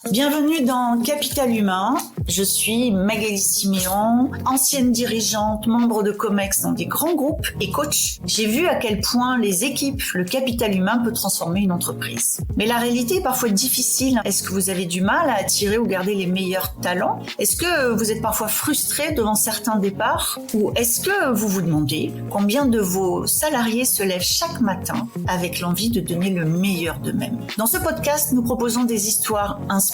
Bienvenue dans Capital Humain. Je suis Magali Siméon, ancienne dirigeante, membre de Comex dans des grands groupes et coach. J'ai vu à quel point les équipes, le capital humain peut transformer une entreprise. Mais la réalité est parfois difficile. Est-ce que vous avez du mal à attirer ou garder les meilleurs talents? Est-ce que vous êtes parfois frustré devant certains départs? Ou est-ce que vous vous demandez combien de vos salariés se lèvent chaque matin avec l'envie de donner le meilleur d'eux-mêmes? Dans ce podcast, nous proposons des histoires inspirantes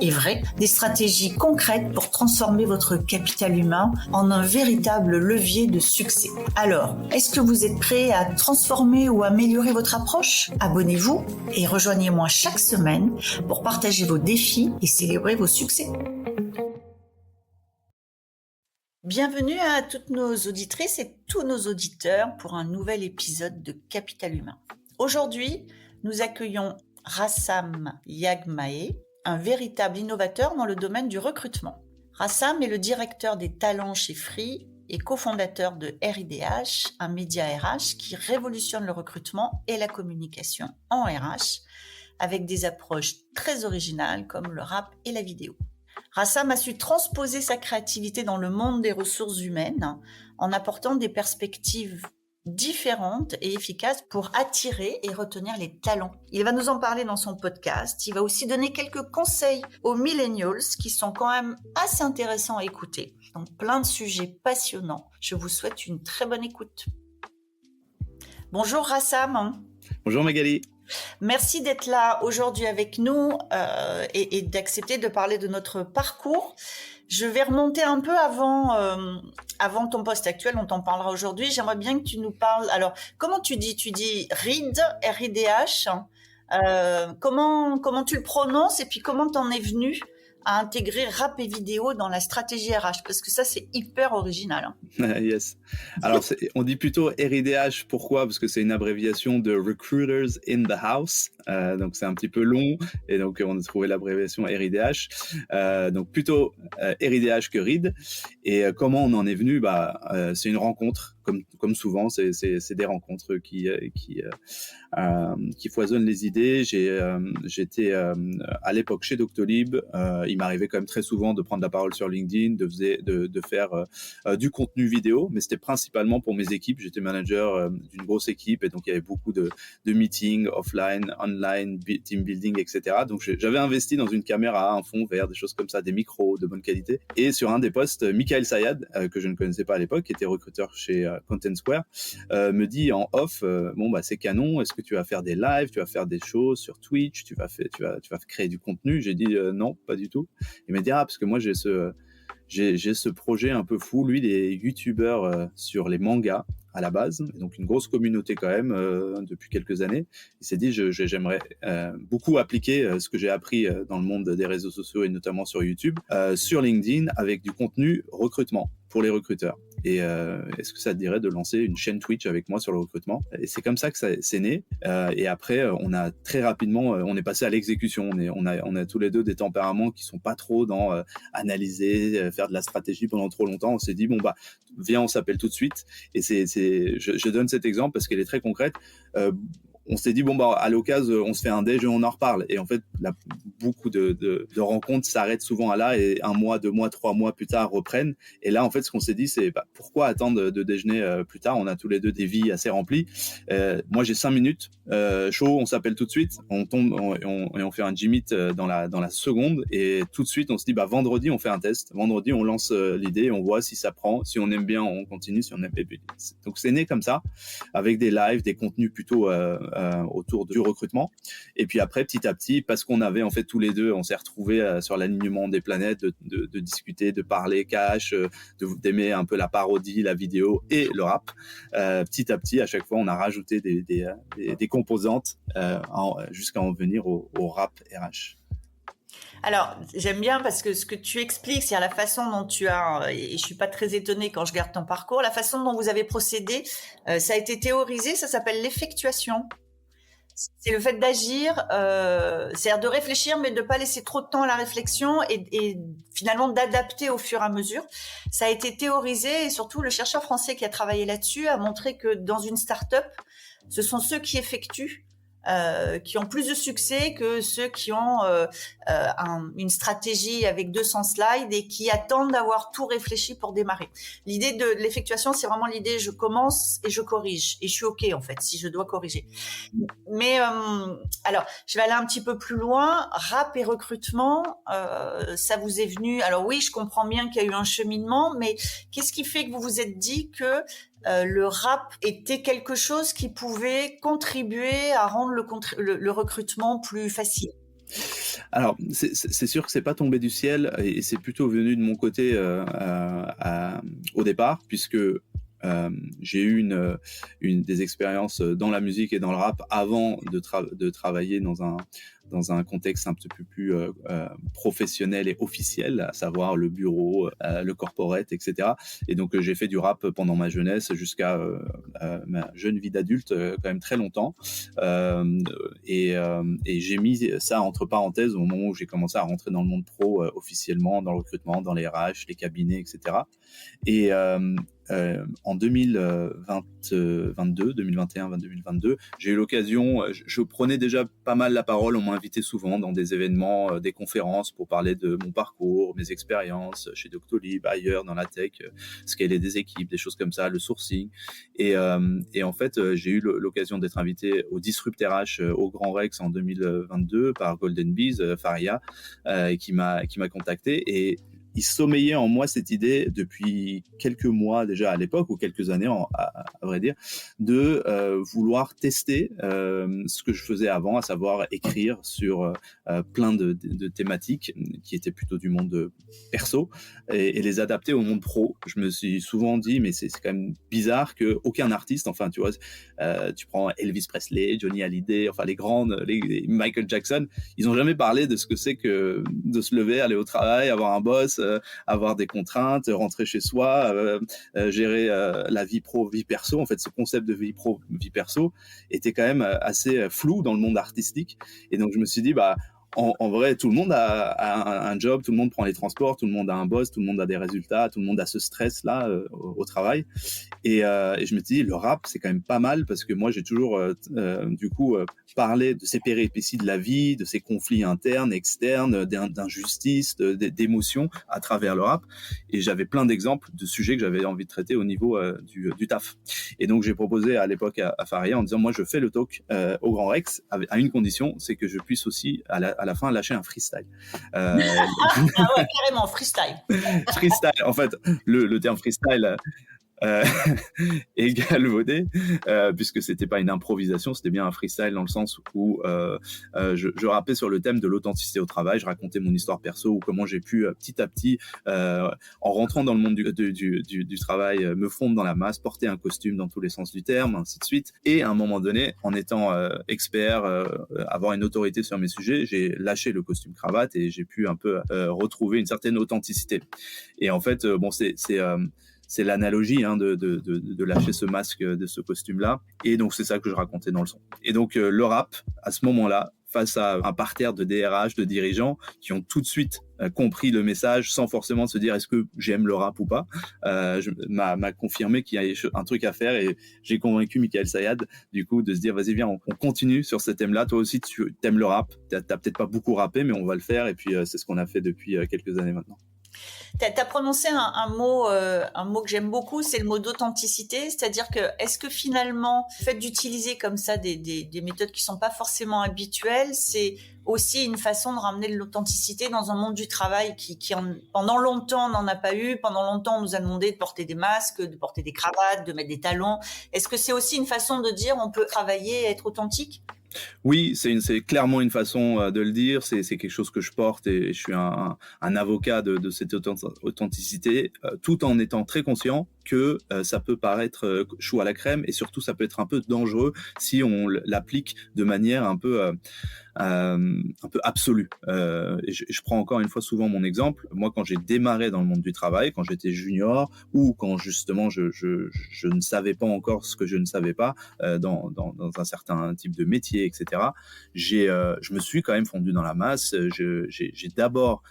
et vraies, des stratégies concrètes pour transformer votre capital humain en un véritable levier de succès. Alors, est-ce que vous êtes prêt à transformer ou améliorer votre approche? Abonnez-vous et rejoignez-moi chaque semaine pour partager vos défis et célébrer vos succès. Bienvenue à toutes nos auditrices et tous nos auditeurs pour un nouvel épisode de Capital Humain. Aujourd'hui, nous accueillons Rassam Yagmae, un véritable innovateur dans le domaine du recrutement. Rassam est le directeur des talents chez Free et cofondateur de RIDH, un média RH qui révolutionne le recrutement et la communication en RH avec des approches très originales comme le rap et la vidéo. Rassam a su transposer sa créativité dans le monde des ressources humaines en apportant des perspectives différentes et efficaces pour attirer et retenir les talents. Il va nous en parler dans son podcast. Il va aussi donner quelques conseils aux millennials qui sont quand même assez intéressants à écouter. Donc plein de sujets passionnants. Je vous souhaite une très bonne écoute. Bonjour Rassam. Bonjour Magali. Merci d'être là aujourd'hui avec nous et d'accepter de parler de notre parcours. Je vais remonter un peu avant ton poste actuel, on t'en parlera aujourd'hui. J'aimerais bien que tu nous parles. Alors, comment tu dis RID, R-I-D-H. Comment tu le prononces et puis comment t'en es venu à intégrer rap et vidéo dans la stratégie RH? Parce que ça, c'est hyper original. Yes. Alors, on dit plutôt RIDH. Pourquoi? Parce que c'est une abréviation de Recruiters in the House. Donc, c'est un petit peu long. Et donc, on a trouvé l'abréviation RIDH. Donc, plutôt RIDH que RID. Et comment on en est venu? C'est une rencontre. Comme souvent, c'est des rencontres qui foisonnent les idées. J'étais à l'époque chez Doctolib. Il m'arrivait quand même très souvent de prendre la parole sur LinkedIn, de faire du contenu vidéo, mais c'était principalement pour mes équipes. J'étais manager d'une grosse équipe et donc il y avait beaucoup de meetings offline, online, team building, etc. Donc j'avais investi dans une caméra, un fond vert, des choses comme ça, des micros de bonne qualité. Et sur un des postes, Michael Sayad, que je ne connaissais pas à l'époque, qui était recruteur chez Content Square, me dit en off, c'est canon, est-ce que tu vas faire des lives, tu vas faire des choses sur Twitch, tu vas créer du contenu? J'ai dit non, pas du tout. Il m'a dit parce que moi j'ai ce projet un peu fou. Lui, il est youtubeur sur les mangas à la base, donc une grosse communauté quand même depuis quelques années. Il s'est dit j'aimerais beaucoup appliquer ce que j'ai appris dans le monde des réseaux sociaux et notamment sur YouTube, sur LinkedIn avec du contenu recrutement pour les recruteurs. Et est-ce que ça te dirait de lancer une chaîne Twitch avec moi sur le recrutement? Et c'est comme ça que c'est né. Et après, on a très rapidement, on est passé à l'exécution. On a tous les deux des tempéraments qui sont pas trop dans analyser, faire de la stratégie pendant trop longtemps. On s'est dit viens, on s'appelle tout de suite. Et je donne cet exemple parce qu'elle est très concrète. On s'est dit à l'occasion on se fait un déj et on en reparle. Et en fait beaucoup de rencontres s'arrêtent souvent là et 1 mois, 2 mois, 3 mois plus tard reprennent. Et là en fait ce qu'on s'est dit c'est pourquoi attendre de déjeuner plus tard? On a tous les deux des vies assez remplies. Moi j'ai 5 minutes chaud, on s'appelle tout de suite, on tombe et on fait un G-Meet dans la seconde. Et tout de suite on se dit vendredi on fait un test, vendredi on lance l'idée, on voit si ça prend, si on aime bien on continue, si on aime pas. Donc c'est né comme ça avec des lives, des contenus plutôt autour du recrutement. Et puis après, petit à petit, parce qu'on avait en fait tous les deux, on s'est retrouvés sur l'alignement des planètes, de discuter, de parler cash, d'aimer un peu la parodie, la vidéo et le rap. Petit à petit, à chaque fois, on a rajouté des composantes jusqu'à en venir au rap RH. Alors, j'aime bien parce que ce que tu expliques, c'est la façon dont tu as, et je suis pas très étonnée quand je regarde ton parcours, la façon dont vous avez procédé, ça a été théorisé, ça s'appelle l'effectuation. C'est le fait d'agir, c'est-à-dire de réfléchir, mais de ne pas laisser trop de temps à la réflexion et finalement d'adapter au fur et à mesure. Ça a été théorisé et surtout le chercheur français qui a travaillé là-dessus a montré que dans une start-up, ce sont ceux qui effectuent qui ont plus de succès que ceux qui ont une stratégie avec 200 slides et qui attendent d'avoir tout réfléchi pour démarrer. L'idée de l'effectuation, c'est vraiment l'idée je commence et je corrige. Et je suis OK, en fait, si je dois corriger. Mais alors, je vais aller un petit peu plus loin. Rap et recrutement, ça vous est venu. Alors oui, je comprends bien qu'il y a eu un cheminement, mais qu'est-ce qui fait que vous vous êtes dit que le rap était quelque chose qui pouvait contribuer à rendre le recrutement plus facile? Alors, c'est sûr que c'est pas tombé du ciel et c'est plutôt venu de mon côté au départ, puisque j'ai eu une des expériences dans la musique et dans le rap avant de travailler dans un contexte un petit peu plus professionnel et officiel, à savoir le bureau, le corporate, etc. Et donc j'ai fait du rap pendant ma jeunesse jusqu'à ma jeune vie d'adulte, quand même très longtemps. Et j'ai mis ça entre parenthèses au moment où j'ai commencé à rentrer dans le monde pro officiellement, dans le recrutement, dans les RH, les cabinets, etc. Et en 2022, 2021, 2022, j'ai eu l'occasion, je prenais déjà pas mal la parole, on m'invitait souvent dans des événements, des conférences pour parler de mon parcours, mes expériences chez Doctolib, ailleurs dans la tech, scaler des équipes, des choses comme ça, le sourcing. Et en fait, j'ai eu l'occasion d'être invité au Disrupt RH au Grand Rex en 2022 par Golden Bees, Faria, qui m'a contacté. Et il sommeillait en moi cette idée depuis quelques mois déjà à l'époque, ou quelques années à vrai dire, de vouloir tester ce que je faisais avant, à savoir écrire sur plein de thématiques qui étaient plutôt du monde perso et les adapter au monde pro. Je me suis souvent dit, mais c'est quand même bizarre qu'aucun artiste, enfin tu vois, tu prends Elvis Presley, Johnny Hallyday, enfin les grandes, les Michael Jackson, ils n'ont jamais parlé de ce que c'est que de se lever, aller au travail, avoir un boss, avoir des contraintes, rentrer chez soi, gérer la vie pro, vie perso. En fait, ce concept de vie pro, vie perso était quand même assez flou dans le monde artistique. Et donc, je me suis dit, bah, en vrai, tout le monde a un job, tout le monde prend les transports, tout le monde a un boss, tout le monde a des résultats, tout le monde a ce stress-là au travail. Et je me suis dit, le rap, c'est quand même pas mal parce que moi, j'ai toujours, du coup, parlé de ces péripéties de la vie, de ces conflits internes, externes, d'injustices, d'émotions à travers le rap. Et j'avais plein d'exemples de sujets que j'avais envie de traiter au niveau du taf. Et donc, j'ai proposé à l'époque à Faria en disant, moi, je fais le talk au Grand Rex à une condition, c'est que je puisse aussi, à la fin, lâcher un freestyle. Ah ouais, carrément, freestyle. Freestyle, en fait, le terme freestyle est galvaudé, puisque c'était pas une improvisation, c'était bien un freestyle dans le sens où je rappais sur le thème de l'authenticité au travail, je racontais mon histoire perso ou comment j'ai pu petit à petit, en rentrant dans le monde du travail, me fondre dans la masse, porter un costume dans tous les sens du terme, ainsi de suite. Et à un moment donné, en étant expert, avoir une autorité sur mes sujets, j'ai lâché le costume cravate et j'ai pu un peu retrouver une certaine authenticité. Et en fait, bon, c'est l'analogie de lâcher ce masque, de ce costume-là. Et donc, c'est ça que je racontais dans le son. Et donc, le rap, à ce moment-là, face à un parterre de DRH, de dirigeants, qui ont tout de suite compris le message sans forcément se dire est-ce que j'aime le rap ou pas, m'a confirmé qu'il y a un truc à faire et j'ai convaincu Michael Sayad, du coup, de se dire vas-y, viens, on continue sur ce thème-là. Toi aussi, tu aimes le rap. T'as peut-être pas beaucoup rappé, mais on va le faire. Et puis, c'est ce qu'on a fait depuis quelques années maintenant. Tu as prononcé un mot que j'aime beaucoup, c'est le mot d'authenticité. C'est-à-dire que, est-ce que finalement, le fait d'utiliser comme ça des méthodes qui sont pas forcément habituelles, c'est aussi une façon de ramener de l'authenticité dans un monde du travail qui pendant longtemps, n'en a pas eu. Pendant longtemps, on nous a demandé de porter des masques, de porter des cravates, de mettre des talons. Est-ce que c'est aussi une façon de dire on peut travailler et être authentique ? Oui, c'est clairement une façon de le dire. C'est quelque chose que je porte et je suis un avocat de cette authenticité, tout en étant très conscient que ça peut paraître chou à la crème et surtout ça peut être un peu dangereux si on l'applique de manière un peu absolue. Et je prends encore une fois souvent mon exemple. Moi, quand j'ai démarré dans le monde du travail, quand j'étais junior ou quand justement je ne savais pas encore ce que je ne savais pas dans un certain type de métier, etc. Je me suis quand même fondu dans la masse. J'ai d'abord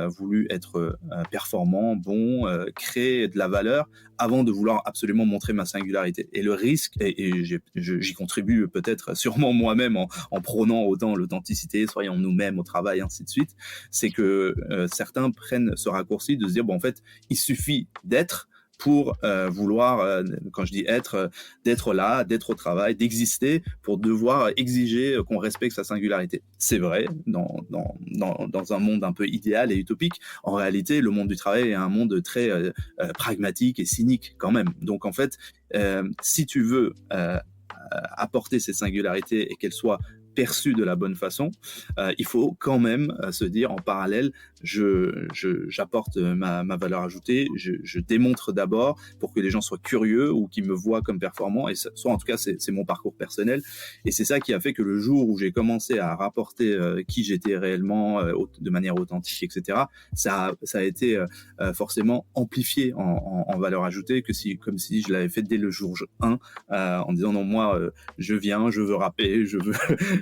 voulu être performant, bon, créer de la valeur avant de vouloir absolument montrer ma singularité. Et le risque, et j'y contribue peut-être sûrement moi-même en prônant autant l'authenticité, soyons nous-mêmes au travail, ainsi de suite, c'est que certains prennent ce raccourci de se dire, bon, en fait, il suffit d'être pour vouloir, quand je dis être, d'être là, d'être au travail, d'exister, pour devoir exiger qu'on respecte sa singularité. C'est vrai, dans un monde un peu idéal et utopique, en réalité, le monde du travail est un monde très pragmatique et cynique quand même. Donc en fait, si tu veux apporter ces singularités et qu'elles soient perçues de la bonne façon, il faut quand même se dire en parallèle, j'apporte ma valeur ajoutée, je démontre d'abord pour que les gens soient curieux ou qu'ils me voient comme performant, et soit en tout cas c'est mon parcours personnel, et c'est ça qui a fait que le jour où j'ai commencé à rapporter qui j'étais réellement de manière authentique, etc., ça a été forcément amplifié en valeur ajoutée, comme si je l'avais fait dès le jour 1, en disant non, moi je viens, je veux rapper, je veux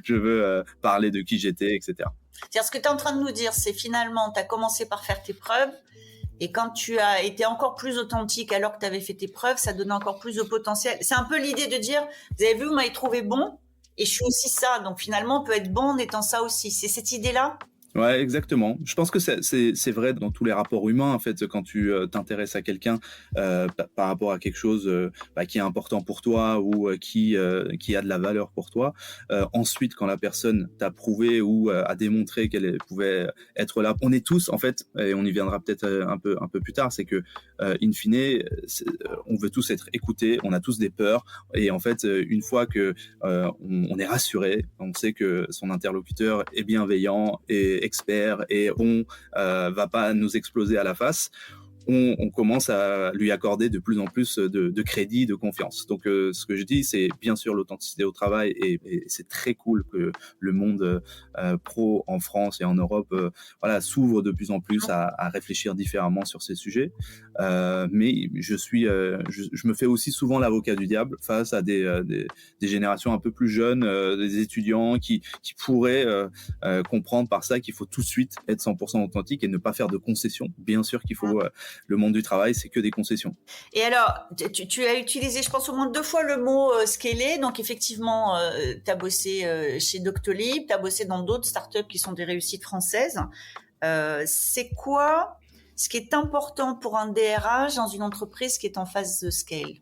je veux parler de qui j'étais, etc. C'est-à-dire, ce que tu es en train de nous dire, c'est finalement, tu as commencé par faire tes preuves, et quand tu as été encore plus authentique alors que tu avais fait tes preuves, ça donnait encore plus de potentiel. C'est un peu l'idée de dire, vous avez vu, vous m'avez trouvé bon, et je suis aussi ça. Donc finalement, on peut être bon en étant ça aussi. C'est cette idée-là ? Ouais, exactement. Je pense que c'est vrai dans tous les rapports humains, en fait, quand tu t'intéresses à quelqu'un par rapport à quelque chose qui est important pour toi ou qui a de la valeur pour toi. Ensuite, quand la personne t'a prouvé ou a démontré qu'elle pouvait être là, on est tous, en fait, et on y viendra peut-être un peu plus tard, c'est que in fine, on veut tous être écoutés, on a tous des peurs, et en fait, une fois que on est rassuré, on sait que son interlocuteur est bienveillant et expert et on va pas nous exploser à la face, on commence à lui accorder de plus en plus de crédit, de confiance. Donc ce que je dis, c'est bien sûr l'authenticité au travail, et c'est très cool que le monde pro en France et en Europe s'ouvre de plus en plus à réfléchir différemment sur ces sujets. Mais je me fais aussi souvent l'avocat du diable face à des générations un peu plus jeunes, des étudiants qui pourraient comprendre par ça qu'il faut tout de suite être 100% authentique et ne pas faire de concessions. Bien sûr qu'il faut le monde du travail, c'est que des concessions. Et alors, tu as utilisé, je pense, au moins 2 fois le mot scaler. Donc, effectivement, tu as bossé chez Doctolib, tu as bossé dans d'autres startups qui sont des réussites françaises. C'est quoi ce qui est important pour un DRH dans une entreprise qui est en phase de scale ?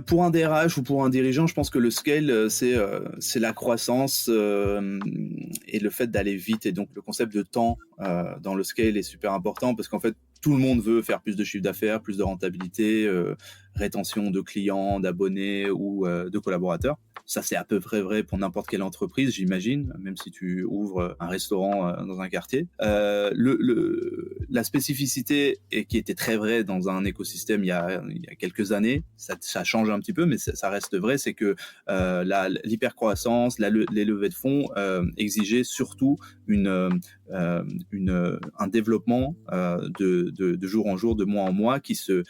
Pour un DRH ou pour un dirigeant, je pense que le scale, c'est la croissance et le fait d'aller vite. Et donc, le concept de temps dans le scale est super important, parce qu'en fait, tout le monde veut faire plus de chiffre d'affaires, plus de rentabilité, rétention de clients, d'abonnés ou de collaborateurs. Ça, c'est à peu près vrai pour n'importe quelle entreprise, j'imagine, même si tu ouvres un restaurant dans un quartier. La spécificité, et qui était très vraie dans un écosystème il y a quelques années, ça change un petit peu, mais ça reste vrai, c'est que l'hypercroissance, les levées de fonds exigeaient surtout un développement de jour en jour, de mois en mois, qui se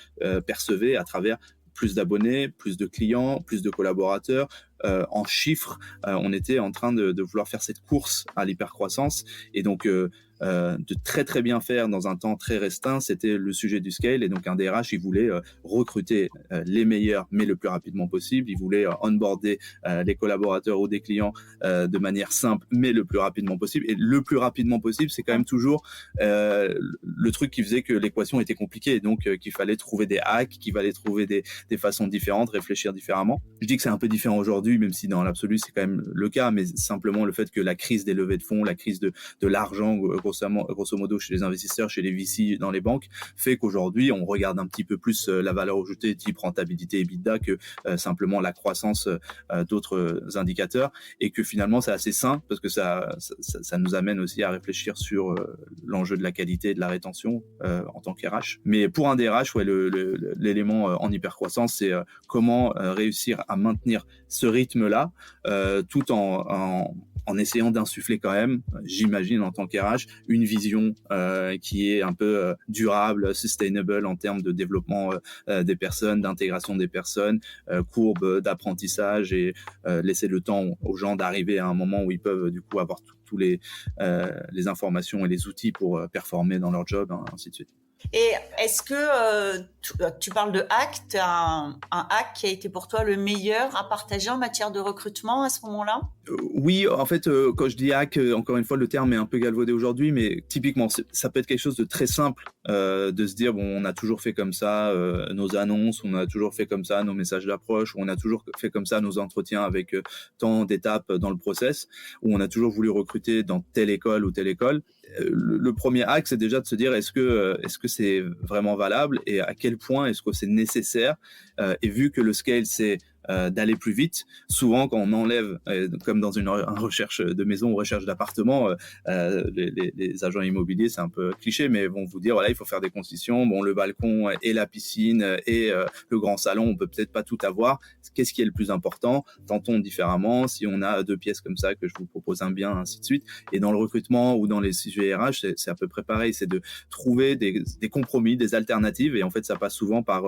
percevait à travers plus d'abonnés, plus de clients, plus de collaborateurs. En chiffres, on était en train de vouloir faire cette course à l'hypercroissance, et donc de très très bien faire dans un temps très restreint, c'était le sujet du scale. Et donc un DRH, il voulait recruter les meilleurs, mais le plus rapidement possible. Il voulait onboarder les collaborateurs ou des clients de manière simple, mais le plus rapidement possible. Et le plus rapidement possible, c'est quand même toujours le truc qui faisait que l'équation était compliquée, et donc qu'il fallait trouver des hacks, qu'il fallait trouver des façons différentes, réfléchir différemment. Je dis que c'est un peu différent aujourd'hui, même si dans l'absolu c'est quand même le cas, mais simplement le fait que la crise des levées de fonds, la crise de l'argent, grosso modo chez les investisseurs, chez les VC dans les banques, fait qu'aujourd'hui on regarde un petit peu plus la valeur ajoutée type rentabilité EBITDA que simplement la croissance d'autres indicateurs, et que finalement c'est assez sain, parce que ça nous amène aussi à réfléchir sur l'enjeu de la qualité et de la rétention en tant qu'RH. Mais pour un DRH, l'élément en hypercroissance, c'est comment réussir à maintenir ce rythme-là, tout en essayant d'insuffler quand même, j'imagine en tant qu'RH, une vision qui est un peu durable, sustainable en termes de développement des personnes, d'intégration des personnes, courbe d'apprentissage, et laisser le temps aux gens d'arriver à un moment où ils peuvent du coup avoir tous les informations et les outils pour performer dans leur job, ainsi de suite. Et est-ce que tu parles de hack, tu as un hack qui a été pour toi le meilleur à partager en matière de recrutement à ce moment-là? Oui, en fait, quand je dis hack, encore une fois, le terme est un peu galvaudé aujourd'hui, mais typiquement, ça peut être quelque chose de très simple, de se dire, bon, on a toujours fait comme ça nos annonces, on a toujours fait comme ça nos messages d'approche, ou on a toujours fait comme ça nos entretiens avec tant d'étapes dans le process, ou on a toujours voulu recruter dans telle école ou telle école. Le premier hack, c'est déjà de se dire, est-ce que c'est vraiment valable et à quel point est-ce que c'est nécessaire, et vu que le scale, c'est d'aller plus vite. Souvent, quand on enlève, comme dans une recherche de maison ou recherche d'appartement, les agents immobiliers, c'est un peu cliché, mais vont vous dire, voilà, il faut faire des concessions. Bon, le balcon et la piscine et le grand salon, on peut peut-être pas tout avoir. Qu'est-ce qui est le plus important? Tentons différemment. Si on a 2 pièces comme ça, que je vous propose un bien, ainsi de suite. Et dans le recrutement ou dans les sujets RH, c'est à peu près pareil. C'est de trouver des compromis, des alternatives. Et en fait, ça passe souvent par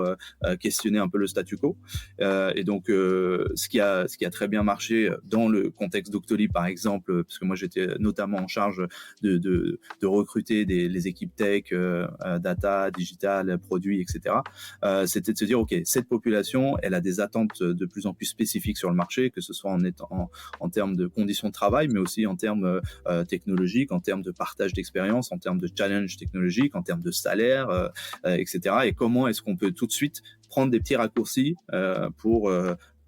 questionner un peu le statu quo. Et donc, ce qui a très bien marché dans le contexte Doctolib, par exemple, parce que moi j'étais notamment en charge de recruter les équipes tech, data, digital, produits, etc. C'était de se dire, ok, cette population, elle a des attentes de plus en plus spécifiques sur le marché, que ce soit en termes de conditions de travail, mais aussi en termes technologiques, en termes de partage d'expérience, en termes de challenge technologique, en termes de salaire, etc. Et comment est-ce qu'on peut tout de suite prendre des petits raccourcis pour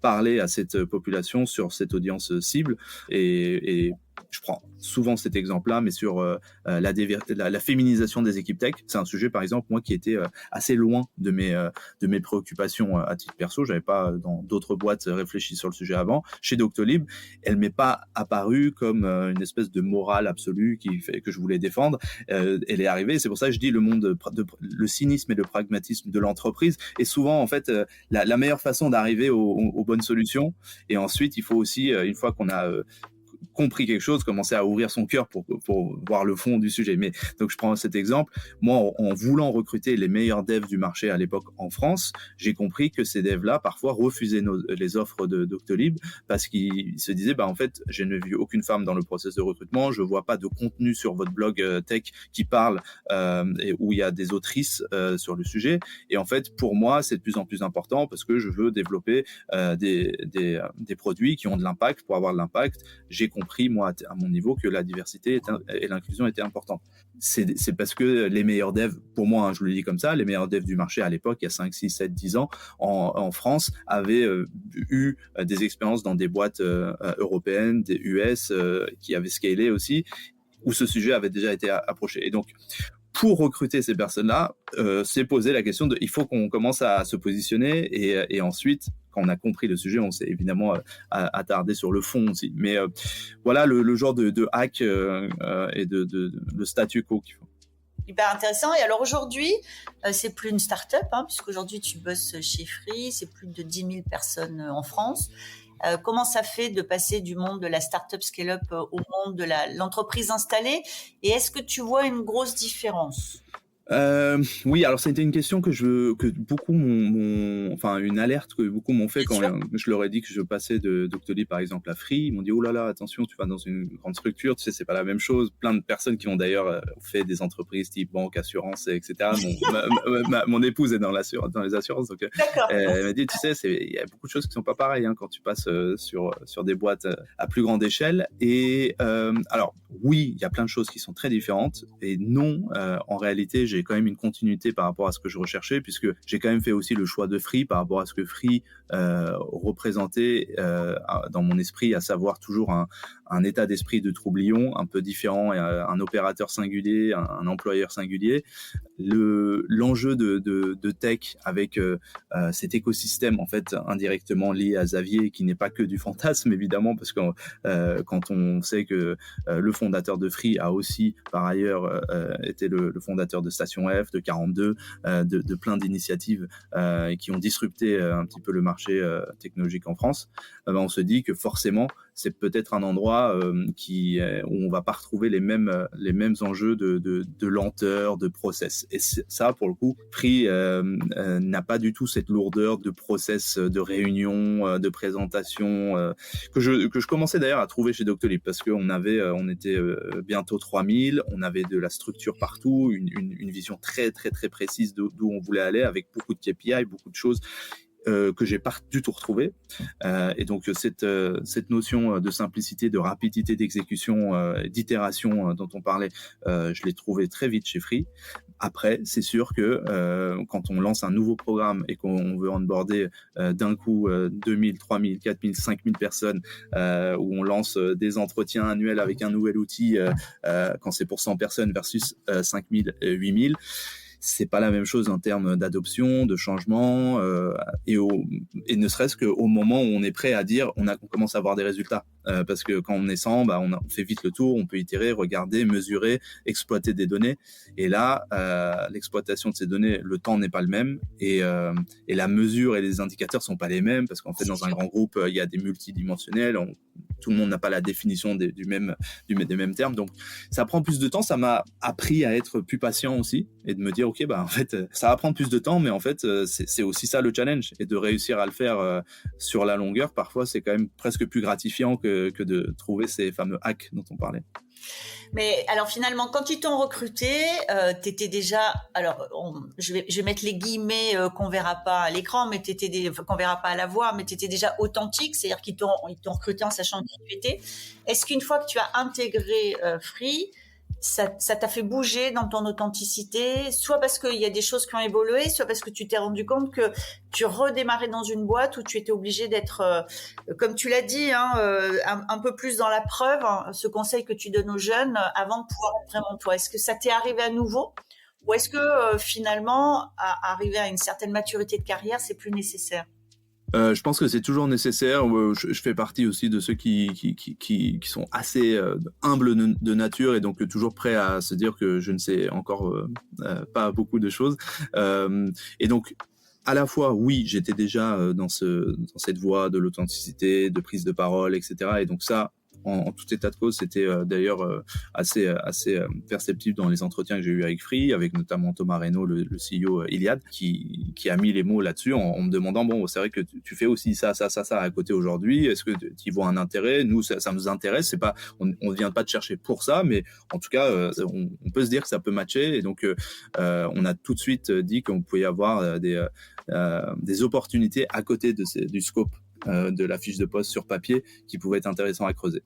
parler à cette population sur cette audience cible. Et je prends souvent cet exemple-là, mais sur la féminisation des équipes tech, c'est un sujet, par exemple, moi, qui était assez loin de mes préoccupations à titre perso. J'avais pas, dans d'autres boîtes, réfléchi sur le sujet avant. Chez Doctolib, elle m'est pas apparue comme une espèce de morale absolue qui fait que je voulais défendre. Elle est arrivée, c'est pour ça que je dis le cynisme et le pragmatisme de l'entreprise est souvent, en fait, la meilleure façon d'arriver aux bonnes solutions. Et ensuite, il faut aussi, une fois qu'on a compris quelque chose, commencer à ouvrir son cœur pour voir le fond du sujet. Mais donc je prends cet exemple. Moi, en voulant recruter les meilleurs devs du marché à l'époque en France, j'ai compris que ces devs-là parfois refusaient les offres de Doctolib parce qu'ils se disaient, bah en fait, je n'ai vu aucune femme dans le process de recrutement, je vois pas de contenu sur votre blog tech qui parle et où il y a des autrices sur le sujet. Et en fait, pour moi, c'est de plus en plus important parce que je veux développer des produits qui ont de l'impact. Pour avoir de l'impact, j'ai compris, moi, à mon niveau, que la diversité et l'inclusion étaient importantes. C'est parce que les meilleurs devs, pour moi, je le dis comme ça, les meilleurs devs du marché à l'époque, il y a 5, 6, 7, 10 ans, en France, avaient eu des expériences dans des boîtes européennes, des US, qui avaient scalé aussi, où ce sujet avait déjà été approché. Et donc, pour recruter ces personnes-là, c'est poser la question il faut qu'on commence à se positionner et ensuite, quand on a compris le sujet, on s'est évidemment attardé sur le fond aussi. Mais voilà le genre de hack et de statu quo qu'il faut. Hyper intéressant. Et alors aujourd'hui, c'est plus une start-up, puisqu'aujourd'hui tu bosses chez Free, c'est plus de 10 000 personnes en France. Comment ça fait de passer du monde de la start-up scale-up au monde de l'entreprise installée? Et est-ce que tu vois une grosse différence? Oui, alors c'était une question que beaucoup enfin une alerte que beaucoup m'ont fait quand je leur ai dit que je passais de Doctolib par exemple à Free. Ils m'ont dit oh là là, attention, tu vas dans une grande structure, tu sais, c'est pas la même chose. Plein de personnes qui ont d'ailleurs fait des entreprises type banque, assurance, etc. Mon épouse est dans les assurances, donc elle m'a dit, tu sais, il y a beaucoup de choses qui sont pas pareilles quand tu passes sur des boîtes à plus grande échelle. Et alors oui, il y a plein de choses qui sont très différentes. Et non, en réalité, j'ai quand même une continuité par rapport à ce que je recherchais, puisque j'ai quand même fait aussi le choix de Free par rapport à ce que Free représentait dans mon esprit, à savoir toujours un état d'esprit de troublion un peu différent, un opérateur singulier, un employeur singulier. L'enjeu de tech avec cet écosystème en fait indirectement lié à Xavier, qui n'est pas que du fantasme évidemment, parce que quand on sait que le fondateur de Free a aussi par ailleurs été le fondateur de Station F, de 42, de plein d'initiatives qui ont disrupté un petit peu le marché technologique en France, on se dit que forcément c'est peut-être un endroit où on va pas retrouver les mêmes enjeux de lenteur, de process. Et ça, pour le coup, Free n'a pas du tout cette lourdeur de process, de réunion, de présentation que je commençais d'ailleurs à trouver chez Doctolib, parce on était bientôt 3000, on avait de la structure partout, une vision très très très précise d'où on voulait aller, avec beaucoup de KPI, beaucoup de choses que j'ai pas du tout retrouvé. Et donc cette notion de simplicité, de rapidité d'exécution, d'itération dont on parlait, je l'ai trouvé très vite chez Free. Après, c'est sûr que quand on lance un nouveau programme et qu'on veut onboarder d'un coup 2000, 3000, 4000, 5000 personnes, où on lance des entretiens annuels avec un nouvel outil, quand c'est pour 100 personnes versus 5000, 8000, c'est pas la même chose en termes d'adoption, de changement, et ne serait-ce qu'au moment où on est prêt à dire on commence à avoir des résultats. Parce que quand on est 100, on fait vite le tour, on peut itérer, regarder, mesurer, exploiter des données. Et là, l'exploitation de ces données, le temps n'est pas le même, et la mesure et les indicateurs sont pas les mêmes, parce qu'en fait, dans un grand groupe, il y a des multidimensionnels, tout le monde n'a pas la définition des mêmes termes. Donc, ça prend plus de temps. Ça m'a appris à être plus patient aussi, et de me dire, ok, en fait, ça va prendre plus de temps, mais en fait, c'est aussi ça le challenge, et de réussir à le faire sur la longueur. Parfois, c'est quand même presque plus gratifiant que de trouver ces fameux hacks dont on parlait. Mais alors finalement, quand ils t'ont recruté, t'étais déjà, alors je vais mettre les guillemets qu'on verra pas à l'écran, mais qu'on verra pas à la voix, mais t'étais déjà authentique, c'est-à-dire qu'ils t'ont recruté en sachant qui tu étais. Est-ce qu'une fois que tu as intégré Free, ça t'a fait bouger dans ton authenticité, soit parce qu'il y a des choses qui ont évolué, soit parce que tu t'es rendu compte que tu redémarrais dans une boîte où tu étais obligé d'être, comme tu l'as dit, un peu plus dans la preuve, ce conseil que tu donnes aux jeunes avant de pouvoir être vraiment toi. Est-ce que ça t'est arrivé à nouveau, ou est-ce que finalement, arriver à une certaine maturité de carrière, c'est plus nécessaire? Je pense que c'est toujours nécessaire. Je fais partie aussi de ceux qui sont assez humbles de nature, et donc toujours prêts à se dire que je ne sais encore pas beaucoup de choses. Et donc, à la fois, oui, j'étais déjà dans cette voie de l'authenticité, de prise de parole, etc. Et donc ça, en tout état de cause, c'était d'ailleurs assez perceptible dans les entretiens que j'ai eu avec Free, avec notamment Thomas Reynaud, le CEO Iliad, qui a mis les mots là-dessus en me demandant, bon, c'est vrai que tu fais aussi ça à côté aujourd'hui, est-ce que tu y vois un intérêt? Nous, ça nous intéresse, c'est pas, on vient pas te chercher pour ça, mais en tout cas, on peut se dire que ça peut matcher, et donc on a tout de suite dit qu'on pouvait y avoir des opportunités à côté du scope de la fiche de poste sur papier qui pouvait être intéressant à creuser.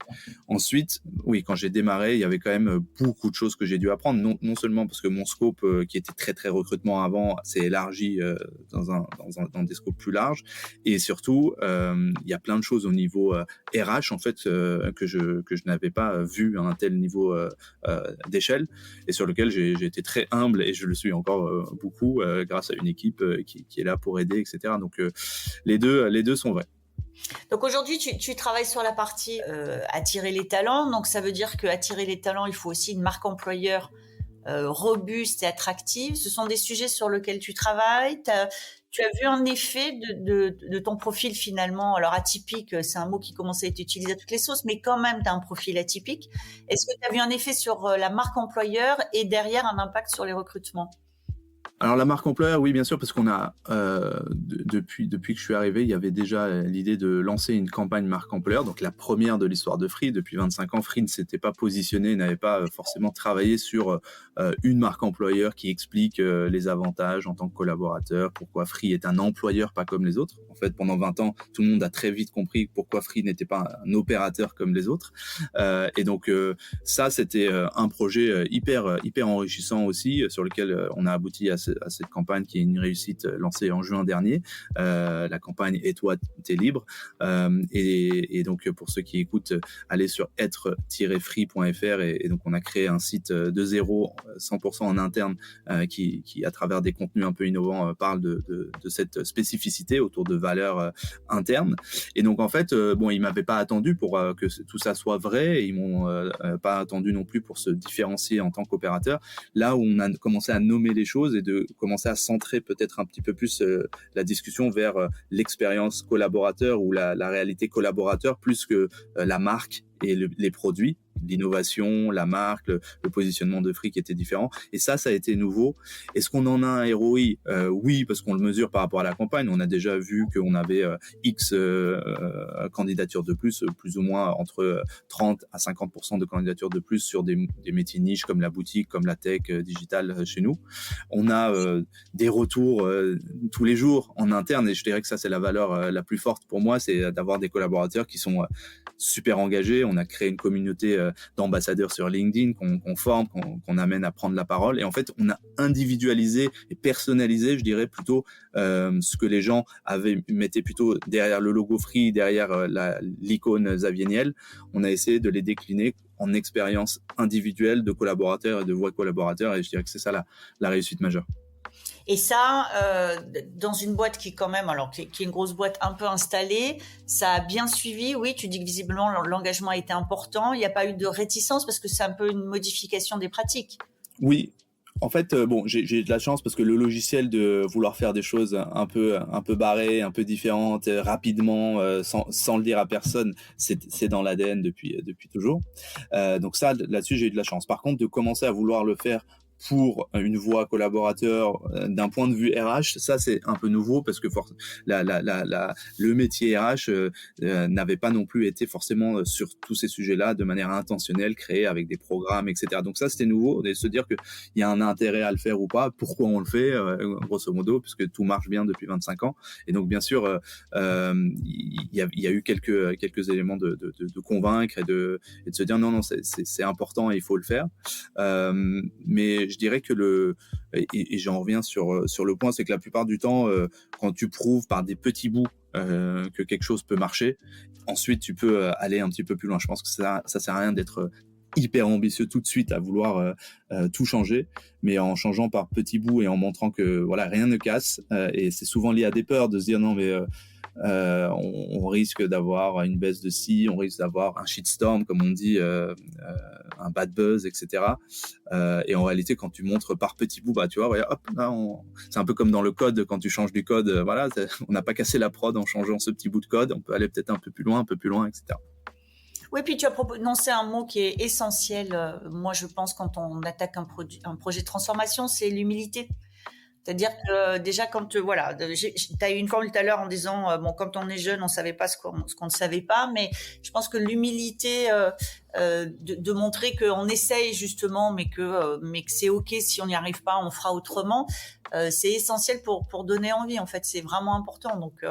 Ensuite, oui, quand j'ai démarré, il y avait quand même beaucoup de choses que j'ai dû apprendre, non seulement parce que mon scope, qui était très très recrutement avant, s'est élargi dans des scopes plus larges, et surtout, il y a plein de choses au niveau RH en fait que je n'avais pas vu à un tel niveau d'échelle, et sur lequel j'ai été très humble, et je le suis encore beaucoup grâce à une équipe qui est là pour aider, etc. Donc les deux sont vrais. Donc aujourd'hui, tu travailles sur la partie attirer les talents. Donc ça veut dire que attirer les talents, il faut aussi une marque employeur robuste et attractive. Ce sont des sujets sur lesquels tu travailles. Tu as vu un effet de ton profil finalement. Alors atypique, c'est un mot qui commence à être utilisé à toutes les sauces, mais quand même, tu as un profil atypique. Est-ce que tu as vu un effet sur la marque employeur et derrière un impact sur les recrutements? Alors la marque employeur, oui, bien sûr, parce qu'on a depuis que je suis arrivé, il y avait déjà l'idée de lancer une campagne marque employeur, donc la première de l'histoire de Free. Depuis 25 ans, Free ne s'était pas positionné, n'avait pas forcément travaillé sur une marque employeur qui explique les avantages en tant que collaborateur, pourquoi Free est un employeur pas comme les autres. En fait, pendant 20 ans, tout le monde a très vite compris pourquoi Free n'était pas un opérateur comme les autres. Et donc ça, c'était un projet hyper enrichissant aussi, sur lequel on a abouti à cette campagne qui est une réussite lancée en juin dernier, la campagne Et toi, t'es libre. Et donc, pour ceux qui écoutent, allez sur être-free.fr, et donc on a créé un site de zéro, 100% en interne, qui à travers des contenus un peu innovants parle de cette spécificité autour de valeurs internes. Et donc en fait, bon, ils m'avaient pas attendu pour que tout ça soit vrai, et ils m'ont pas attendu non plus pour se différencier en tant qu'opérateur. Là où on a commencé à nommer les choses et de de commencer à centrer peut-être un petit peu plus la discussion vers l'expérience collaborateur ou la réalité collaborateur plus que la marque et les produits, l'innovation, la marque, le positionnement de Free qui était différent. Et ça a été nouveau. Est-ce qu'on en a un ROI? Oui, parce qu'on le mesure par rapport à la campagne. On a déjà vu qu'on avait X candidatures de plus ou moins entre 30 à 50% de candidatures de plus sur des métiers niches comme la boutique, comme la tech digitale chez nous. On a des retours tous les jours en interne, et je dirais que ça, c'est la valeur la plus forte pour moi, c'est d'avoir des collaborateurs qui sont super engagés. On a créé une communauté d'ambassadeurs sur LinkedIn qu'on forme, qu'on amène à prendre la parole. Et en fait, on a individualisé et personnalisé, je dirais plutôt, ce que les gens mettaient plutôt derrière le logo Free, derrière l'icône Xavier Niel. On a essayé de les décliner en expérience individuelle de collaborateurs et de voix collaborateurs. Et je dirais que c'est ça la réussite majeure. Et ça, dans une boîte qui quand même, alors qui est une grosse boîte un peu installée, ça a bien suivi. Oui, tu dis que visiblement l'engagement a été important. Il n'y a pas eu de réticence parce que c'est un peu une modification des pratiques. Oui. En fait, bon, j'ai de la chance parce que le logiciel de vouloir faire des choses un peu barrées, un peu différentes, rapidement, sans le dire à personne, c'est dans l'ADN depuis toujours. Donc ça, là-dessus, j'ai eu de la chance. Par contre, de commencer à vouloir le faire pour une voix collaborateur d'un point de vue RH, ça c'est un peu nouveau parce que le métier RH n'avait pas non plus été forcément sur tous ces sujets-là de manière intentionnelle, créé avec des programmes, etc. Donc ça c'était nouveau, de se dire qu'il y a un intérêt à le faire ou pas, pourquoi on le fait, grosso modo, puisque tout marche bien depuis 25 ans. Et donc bien sûr, il y a eu quelques éléments de convaincre et de se dire non, c'est important et il faut le faire. Mais je dirais que et j'en reviens sur le point, c'est que la plupart du temps, quand tu prouves par des petits bouts que quelque chose peut marcher, ensuite tu peux aller un petit peu plus loin. Je pense que ça sert à rien d'être hyper ambitieux tout de suite à vouloir tout changer, mais en changeant par petits bouts et en montrant que voilà, rien ne casse. Et c'est souvent lié à des peurs de se dire non mais on risque d'avoir une baisse de ci, on risque d'avoir un shitstorm, comme on dit, un bad buzz, etc. Et en réalité, quand tu montres par petits bouts, bah tu vois, ouais, hop, là, c'est un peu comme dans le code, quand tu changes du code, voilà, on n'a pas cassé la prod en changeant ce petit bout de code, on peut aller peut-être un peu plus loin, etc. Oui, puis tu as prononcé un mot qui est essentiel. Moi, je pense quand on attaque un projet de transformation, c'est l'humilité. C'est-à-dire que déjà, quand tu as eu une formule tout à l'heure en disant bon, quand on est jeune, on savait pas ce qu'on ne savait pas, mais je pense que l'humilité de montrer qu'on essaye justement, mais que c'est ok si on n'y arrive pas, on fera autrement. C'est essentiel pour donner envie. En fait, c'est vraiment important. Donc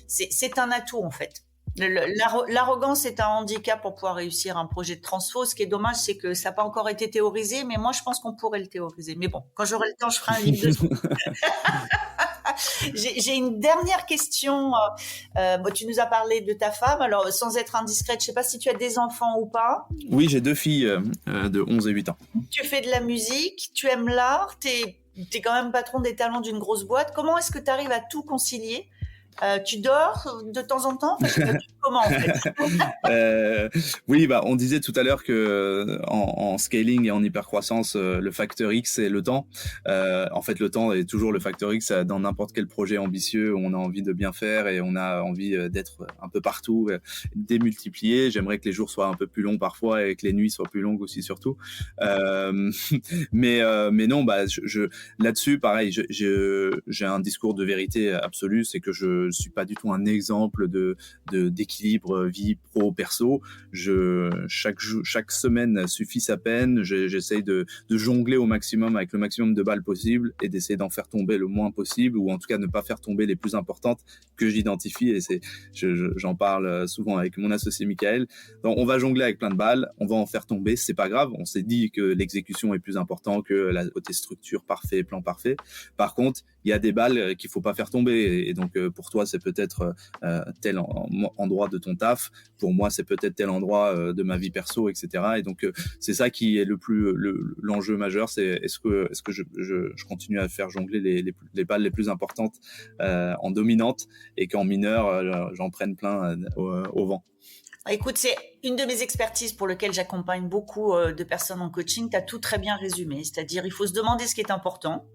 c'est un atout en fait. L'arrogance est un handicap pour pouvoir réussir un projet de transfo. Ce qui est dommage, c'est que ça n'a pas encore été théorisé, mais moi, je pense qu'on pourrait le théoriser. Mais bon, quand j'aurai le temps, je ferai un livre dessus. J'ai une dernière question. Tu nous as parlé de ta femme. Alors, sans être indiscrète, je ne sais pas si tu as des enfants ou pas. Oui, j'ai 2 filles de 11 et 8 ans. Tu fais de la musique, tu aimes l'art, tu es quand même patron des talents d'une grosse boîte. Comment est-ce que tu arrives à tout concilier ? Tu dors de temps en temps? Comment en fait? Oui, bah on disait tout à l'heure que en scaling et en hypercroissance, le facteur X c'est le temps. En fait, le temps est toujours le facteur X dans n'importe quel projet ambitieux où on a envie de bien faire et on a envie d'être un peu partout, démultiplié. J'aimerais que les jours soient un peu plus longs parfois et que les nuits soient plus longues aussi surtout. Mais non, bah là-dessus, pareil, j'ai un discours de vérité absolue, c'est que je suis pas du tout un exemple d'équilibre vie pro perso. Chaque semaine suffit sa peine. J'essaye de jongler au maximum avec le maximum de balles possible et d'essayer d'en faire tomber le moins possible, ou en tout cas ne pas faire tomber les plus importantes que j'identifie. Et j'en parle souvent avec mon associé Michael. Donc, on va jongler avec plein de balles, on va en faire tomber, c'est pas grave. On s'est dit que l'exécution est plus important que la côté structure parfait, plan parfait. Par contre, il y a des balles qu'il faut pas faire tomber. Et donc pour toi c'est peut-être tel endroit de ton taf, pour moi c'est peut-être tel endroit de ma vie perso, etc. Et donc c'est ça qui est l'enjeu majeur, c'est est-ce que je continue à faire jongler les balles les plus importantes en dominante, et qu'en mineur j'en prenne plein au vent. Écoute, c'est une de mes expertises pour lesquelles j'accompagne beaucoup de personnes en coaching. Tu as tout très bien résumé, c'est-à-dire il faut se demander ce qui est important.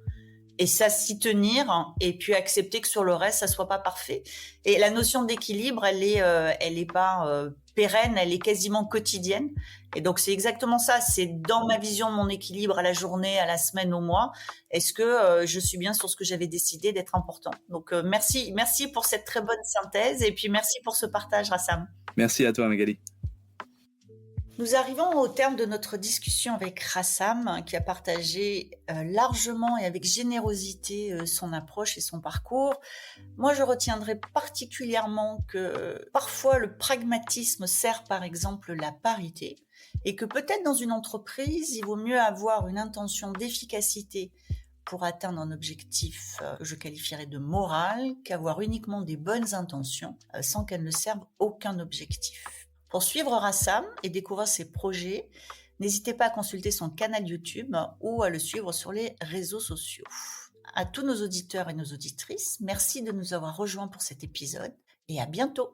Et ça, s'y tenir, hein, et puis accepter que sur le reste, ça soit pas parfait. Et la notion d'équilibre, elle est pas pérenne, elle est quasiment quotidienne. Et donc, c'est exactement ça. C'est dans ma vision de mon équilibre à la journée, à la semaine, au mois. Est-ce que je suis bien sur ce que j'avais décidé d'être important? Donc, merci pour cette très bonne synthèse. Et puis, merci pour ce partage, Rassam. Merci à toi, Magali. Nous arrivons au terme de notre discussion avec Rassam, qui a partagé largement et avec générosité son approche et son parcours. Moi, je retiendrai particulièrement que parfois le pragmatisme sert par exemple la parité et que peut-être dans une entreprise, il vaut mieux avoir une intention d'efficacité pour atteindre un objectif que je qualifierais de moral qu'avoir uniquement des bonnes intentions sans qu'elles ne servent aucun objectif. Pour suivre Rassam et découvrir ses projets, n'hésitez pas à consulter son canal YouTube ou à le suivre sur les réseaux sociaux. À tous nos auditeurs et nos auditrices, merci de nous avoir rejoints pour cet épisode et à bientôt.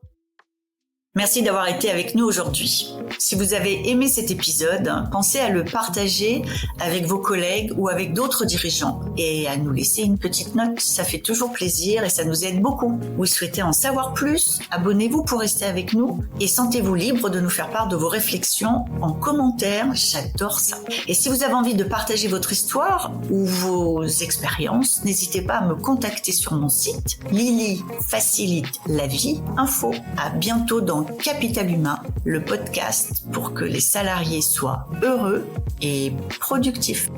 Merci d'avoir été avec nous aujourd'hui. Si vous avez aimé cet épisode, pensez à le partager avec vos collègues ou avec d'autres dirigeants et à nous laisser une petite note. Ça fait toujours plaisir et ça nous aide beaucoup. Vous souhaitez en savoir plus? Abonnez-vous pour rester avec nous et sentez-vous libre de nous faire part de vos réflexions en commentaire. J'adore ça. Et si vous avez envie de partager votre histoire ou vos expériences, n'hésitez pas à me contacter sur mon site Lily facilite la vie info. À bientôt dans Capital Humain, le podcast pour que les salariés soient heureux et productifs.